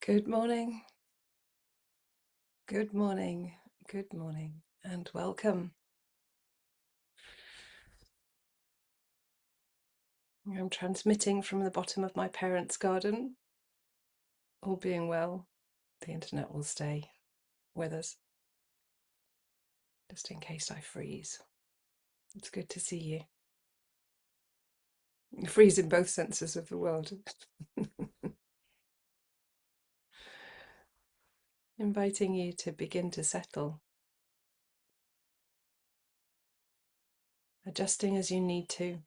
Good morning, good morning, good morning, and welcome. I'm transmitting from the bottom of my parents' garden. All being well, the internet will stay with us, just in case I freeze. It's good to see you. Freeze in both senses of the word. Inviting you to begin to settle, adjusting as you need to,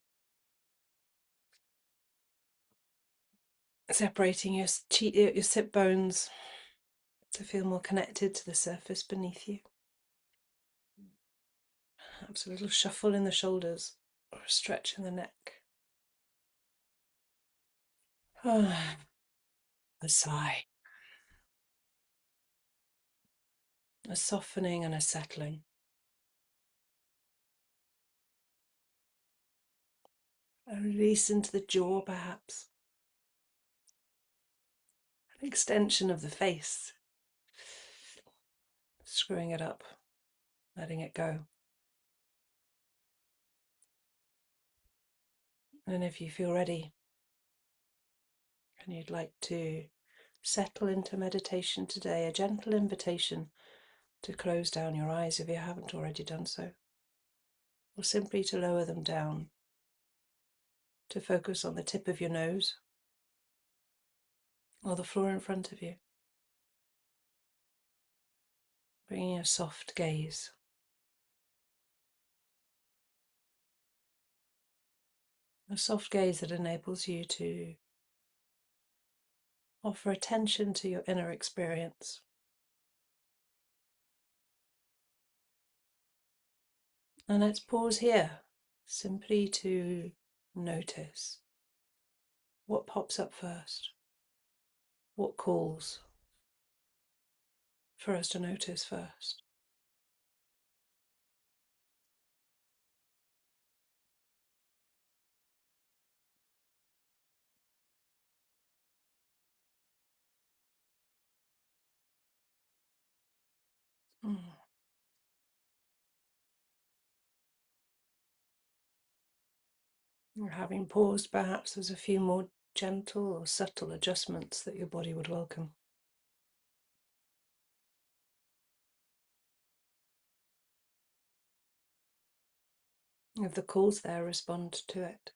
separating your sit bones to feel more connected to the surface beneath you. Perhaps a little shuffle in the shoulders or a stretch in the neck. A sigh, a softening and a settling. A release into the jaw, perhaps. An extension of the face. Screwing it up, letting it go. And if you feel ready and you'd like to settle into meditation today, a gentle invitation to close down your eyes if you haven't already done so, or simply to lower them down, to focus on the tip of your nose or the floor in front of you, bringing a soft gaze. A soft gaze that enables you to offer attention to your inner experience. And let's pause here simply to notice what pops up first, what calls for us to notice first. Having paused, perhaps there's a few more gentle or subtle adjustments that your body would welcome. If the call's there, respond to it.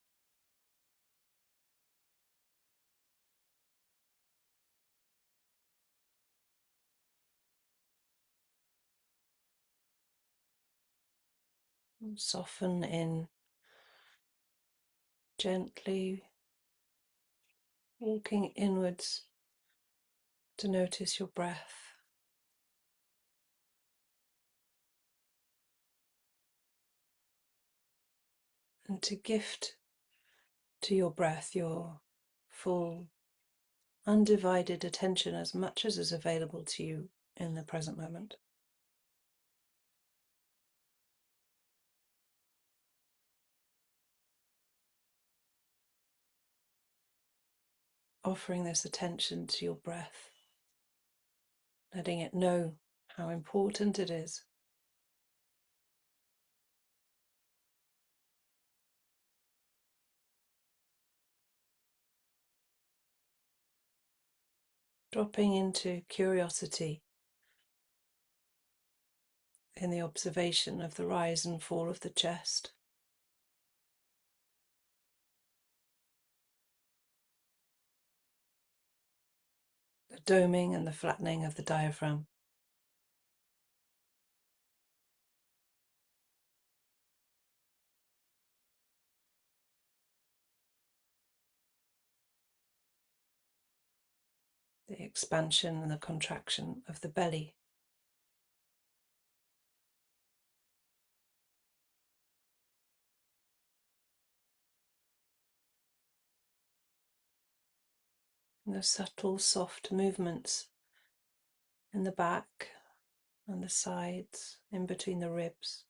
Soften in, gently walking inwards to notice your breath. And to gift to your breath your full, undivided attention as much as is available to you in the present moment. Offering this attention to your breath, letting it know how important it is. Dropping into curiosity in the observation of the rise and fall of the chest. The doming and the flattening of the diaphragm. The expansion and the contraction of the belly. And the subtle, soft movements in the back and the sides, in between the ribs.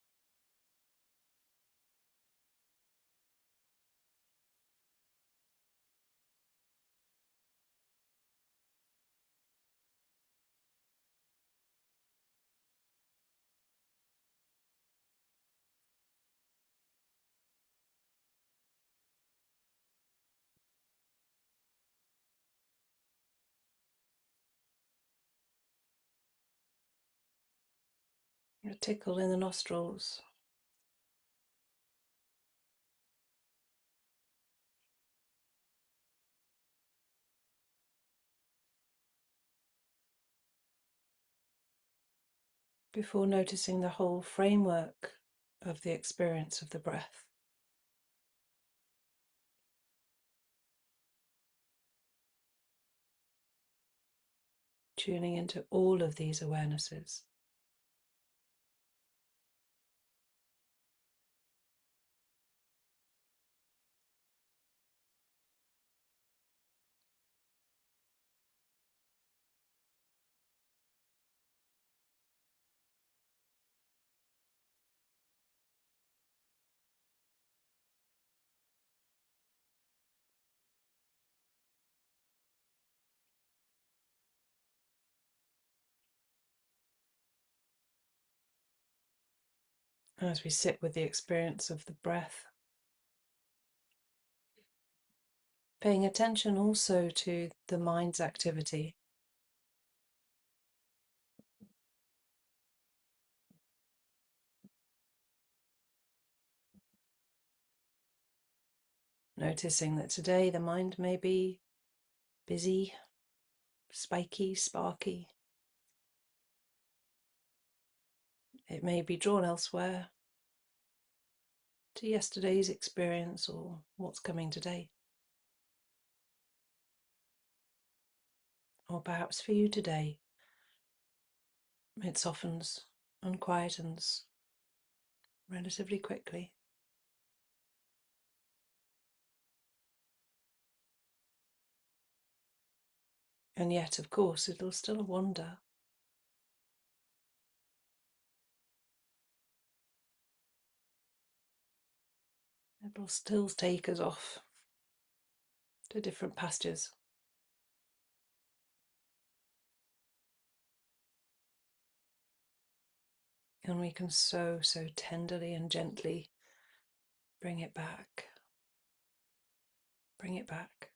A tickle in the nostrils. Before noticing the whole framework of the experience of the breath. Tuning into all of these awarenesses. As we sit with the experience of the breath, paying attention also to the mind's activity. Noticing that today the mind may be busy, spiky, sparky. It may be drawn elsewhere, to yesterday's experience or what's coming today. Or perhaps for you today, it softens and quietens relatively quickly. And yet, of course, it'll still wander. It'll still take us off to different pastures. And we can so tenderly and gently bring it back. Bring it back.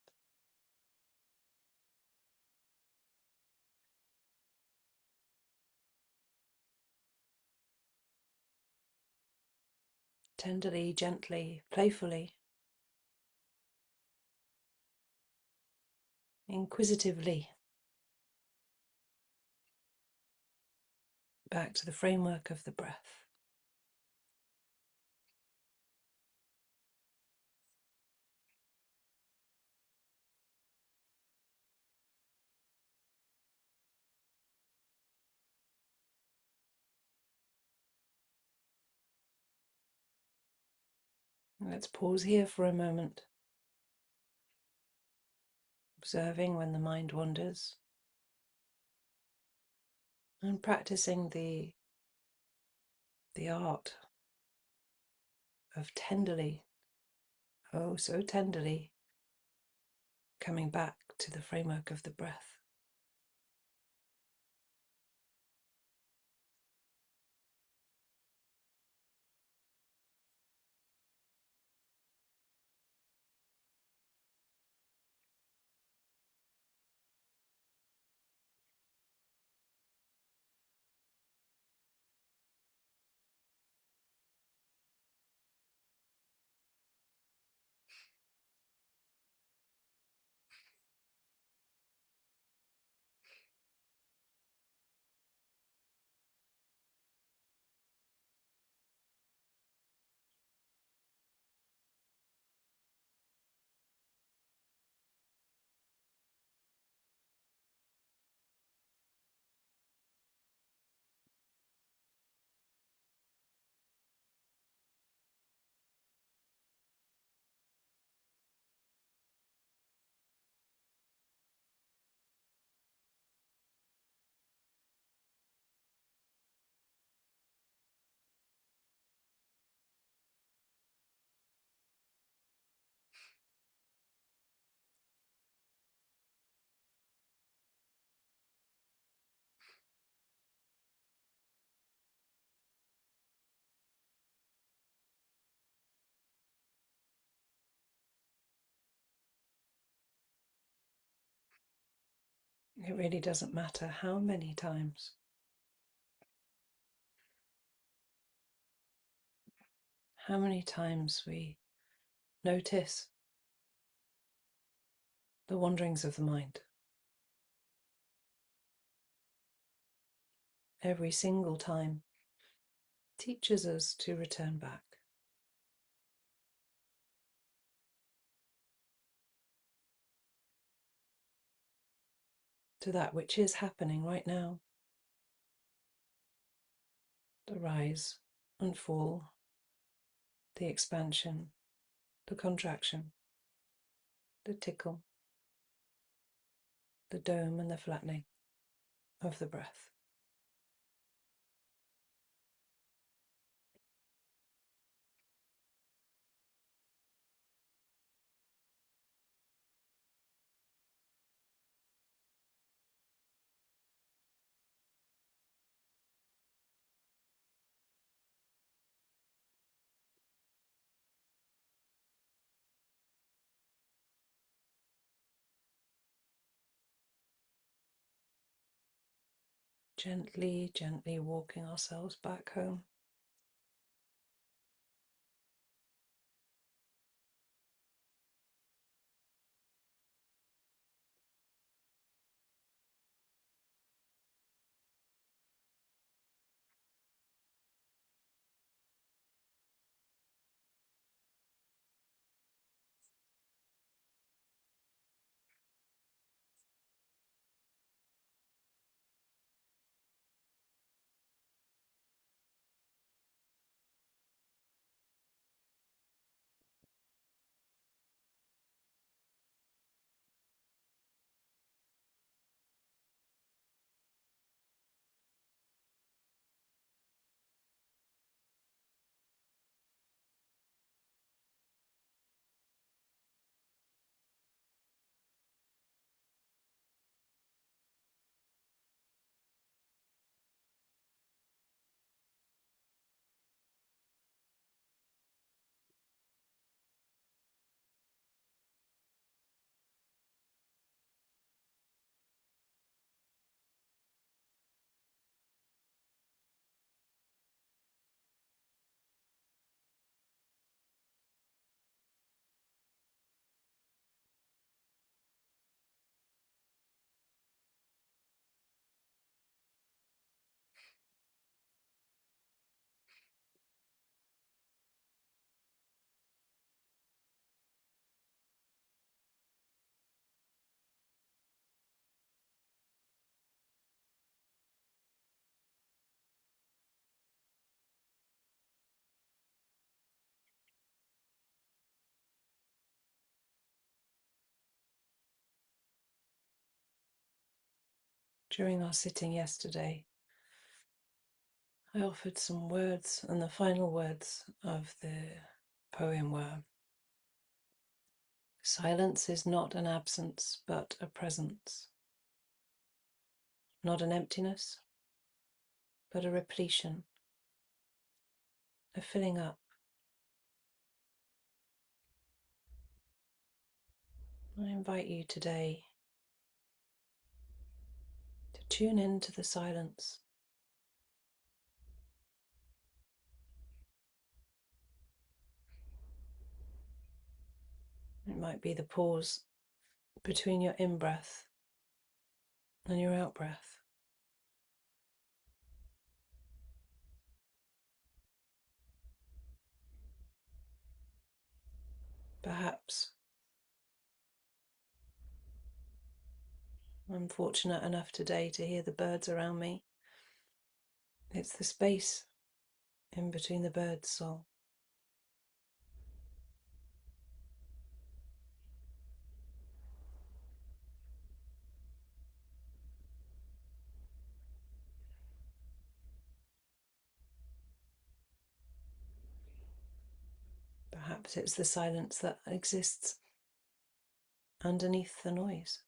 Tenderly, gently, playfully, inquisitively, back to the framework of the breath. Let's pause here for a moment, observing when the mind wanders and practicing the art of tenderly, oh so tenderly, coming back to the framework of the breath. It really doesn't matter how many times how many times we notice the wanderings of the mind. Every single time teaches us to return back to that which is happening right now. The rise and fall, the expansion, the contraction, the tickle, the dome and the flattening of the breath. Gently, gently walking ourselves back home. During our sitting yesterday, I offered some words, and the final words of the poem were: silence is not an absence, but a presence. Not an emptiness, but a repletion, a filling up. I invite you today to tune into the silence. It might be the pause between your in-breath and your out-breath. Perhaps I'm fortunate enough today to hear the birds around me. It's the space in between the birds' song. Perhaps it's the silence that exists underneath the noise.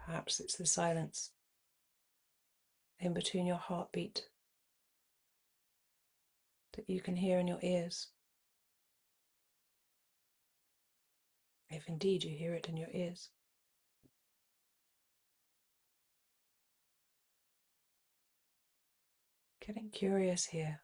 Perhaps it's the silence in between your heartbeat that you can hear in your ears, if indeed you hear it in your ears. Getting curious here.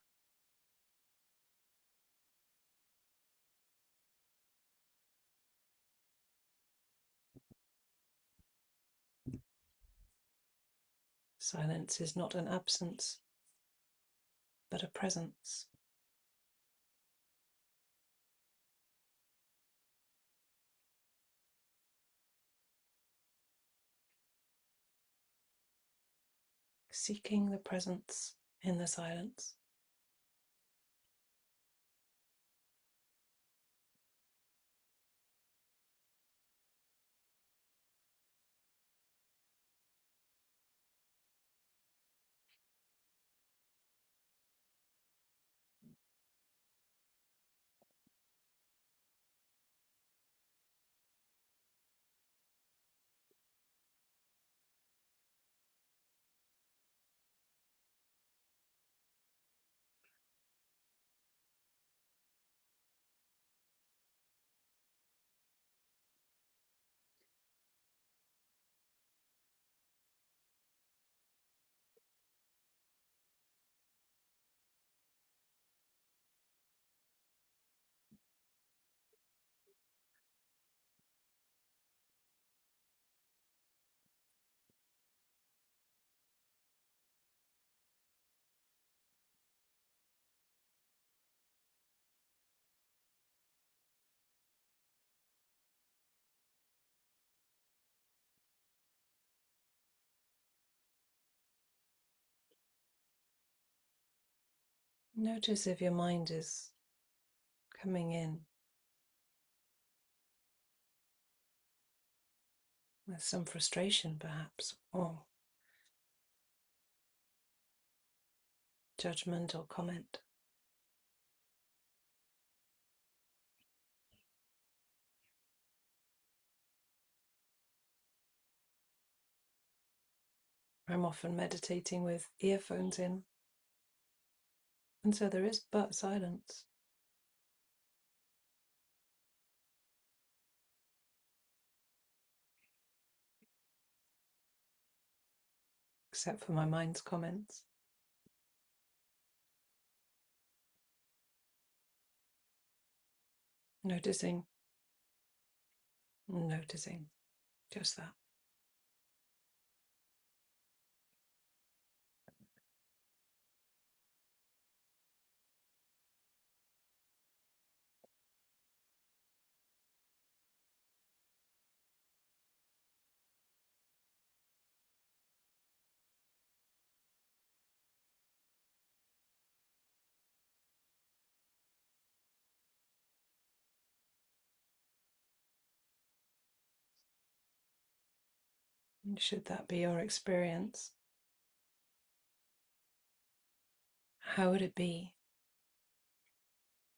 Silence is not an absence, but a presence. Seeking the presence in the silence. Notice if your mind is coming in with some frustration, perhaps, or judgment or comment. I'm often meditating with earphones in, and so there is but silence. Except for my mind's comments. Noticing, just that. And should that be your experience, how would it be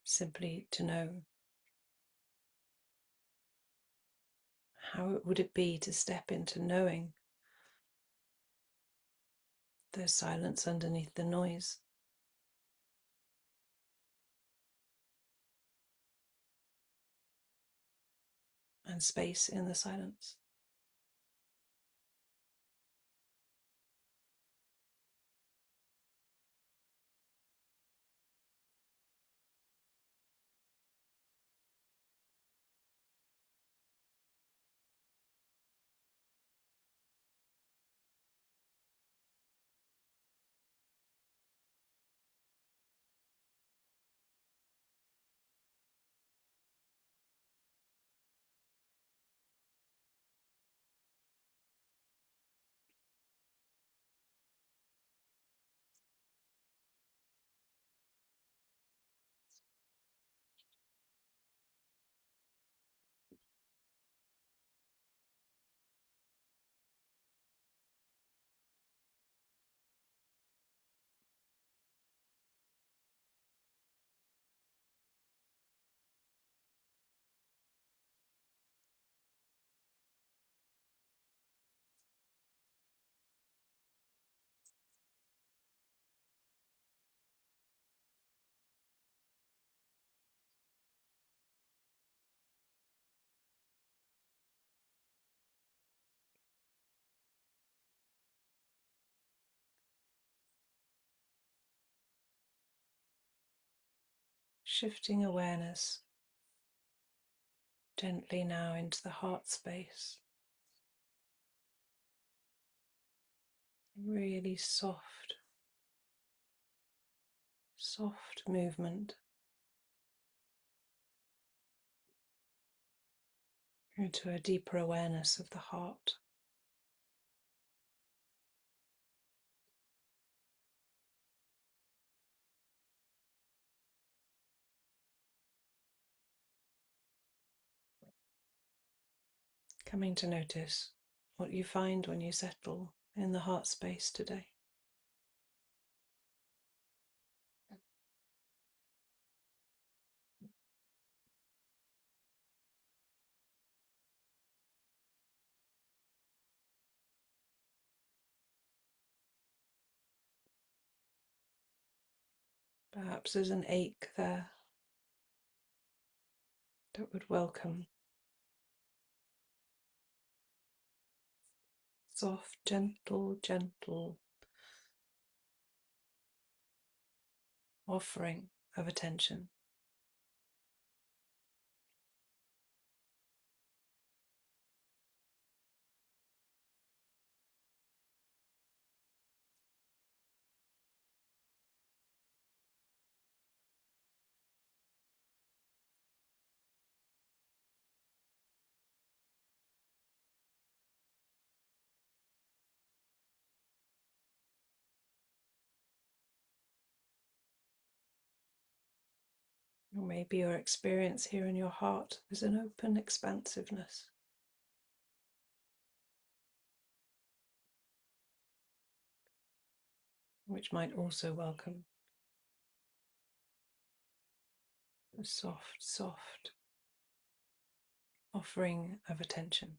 simply to know? How would it be to step into knowing there's silence underneath the noise? And space in the silence. Shifting awareness gently now into the heart space. Really soft, soft movement into a deeper awareness of the heart. Coming to notice what you find when you settle in the heart space today. Perhaps there's an ache there that would welcome soft, gentle offering of attention. Or maybe your experience here in your heart is an open expansiveness, which might also welcome a soft offering of attention.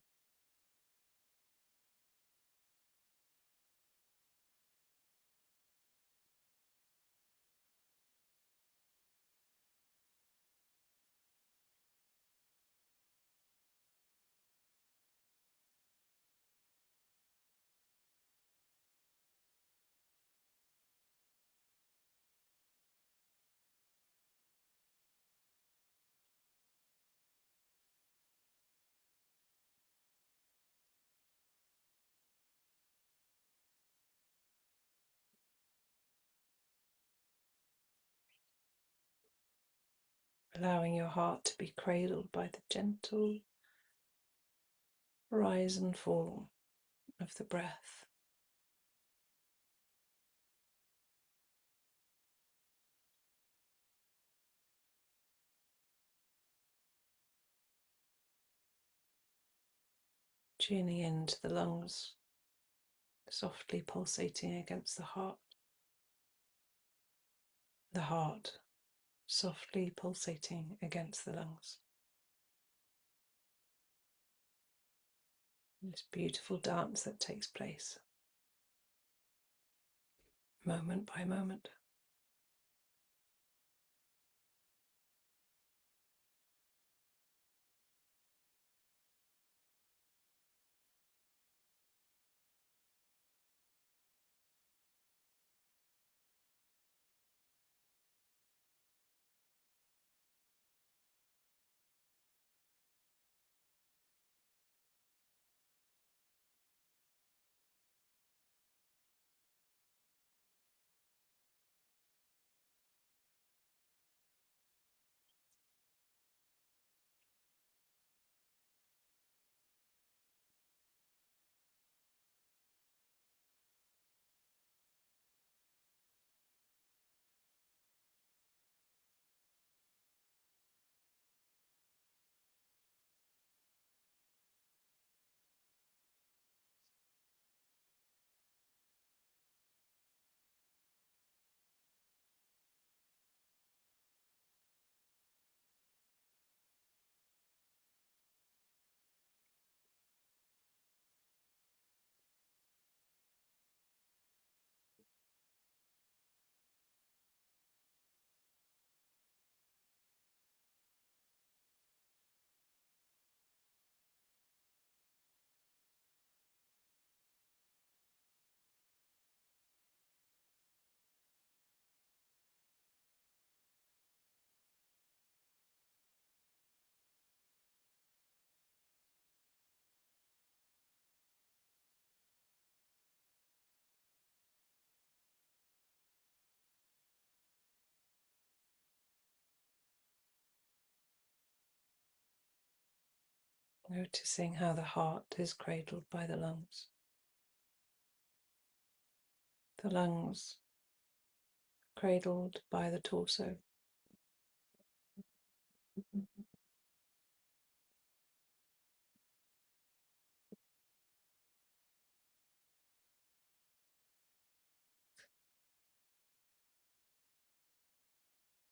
Allowing your heart to be cradled by the gentle rise and fall of the breath. Tuning into the lungs, softly pulsating against the heart softly pulsating against the lungs. This beautiful dance that takes place moment by moment. Noticing how the heart is cradled by the lungs cradled by the torso.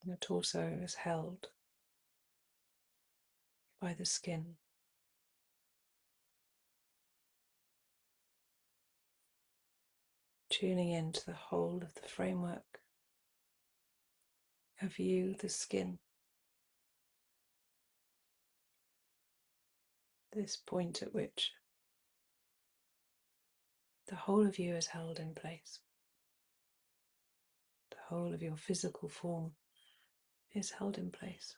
The torso is held by the skin. Tuning into the whole of the framework of you, the skin. This point at which the whole of you is held in place. The whole of your physical form is held in place.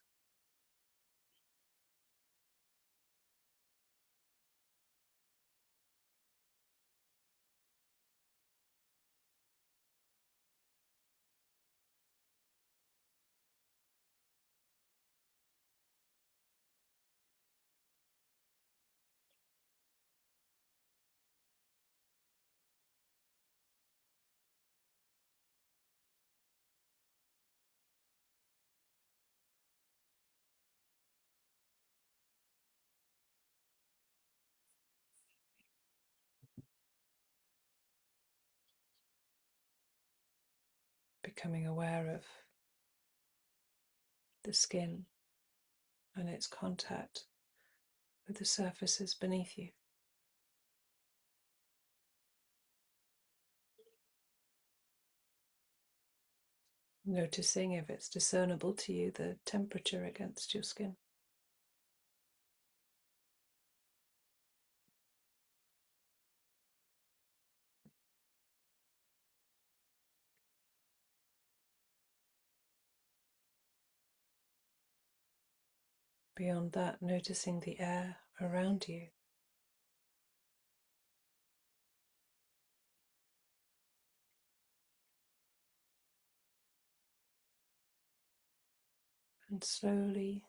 Becoming aware of the skin and its contact with the surfaces beneath you. Noticing if it's discernible to you the temperature against your skin. Beyond that, noticing the air around you. And slowly,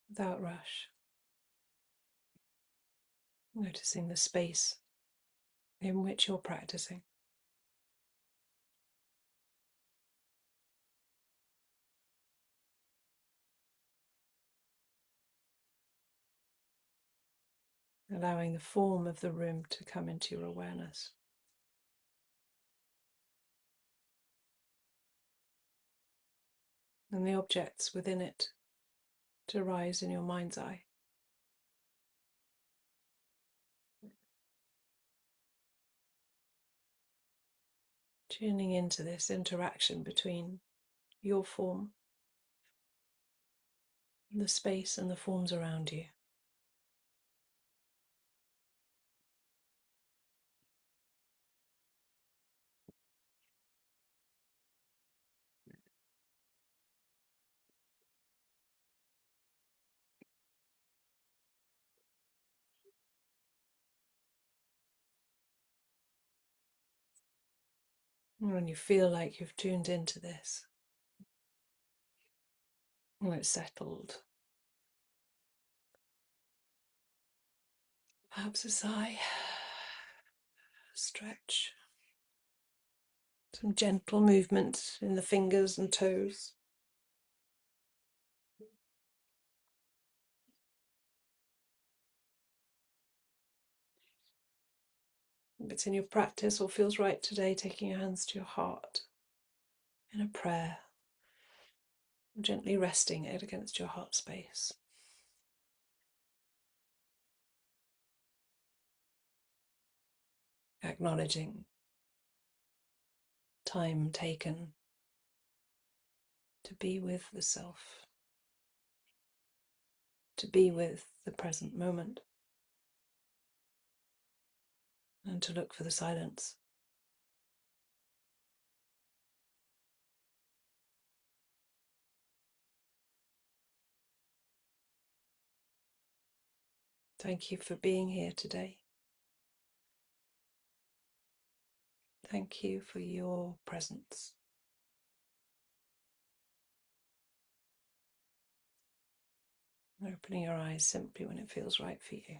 without rush, noticing the space in which you're practicing. Allowing the form of the room to come into your awareness. And the objects within it to rise in your mind's eye. Tuning into this interaction between your form, the space and the forms around you. And when you feel like you've tuned into this, when it's settled, perhaps a sigh, a stretch, some gentle movement in the fingers and toes. If it's in your practice or feels right today, taking your hands to your heart in a prayer, gently resting it against your heart space. Acknowledging time taken to be with the self, to be with the present moment, and to look for the silence. Thank you for being here today. Thank you for your presence. Opening your eyes simply when it feels right for you.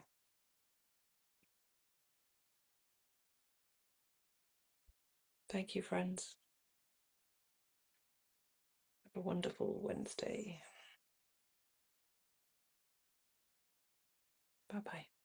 Thank you, friends. Have a wonderful Wednesday. Bye-bye.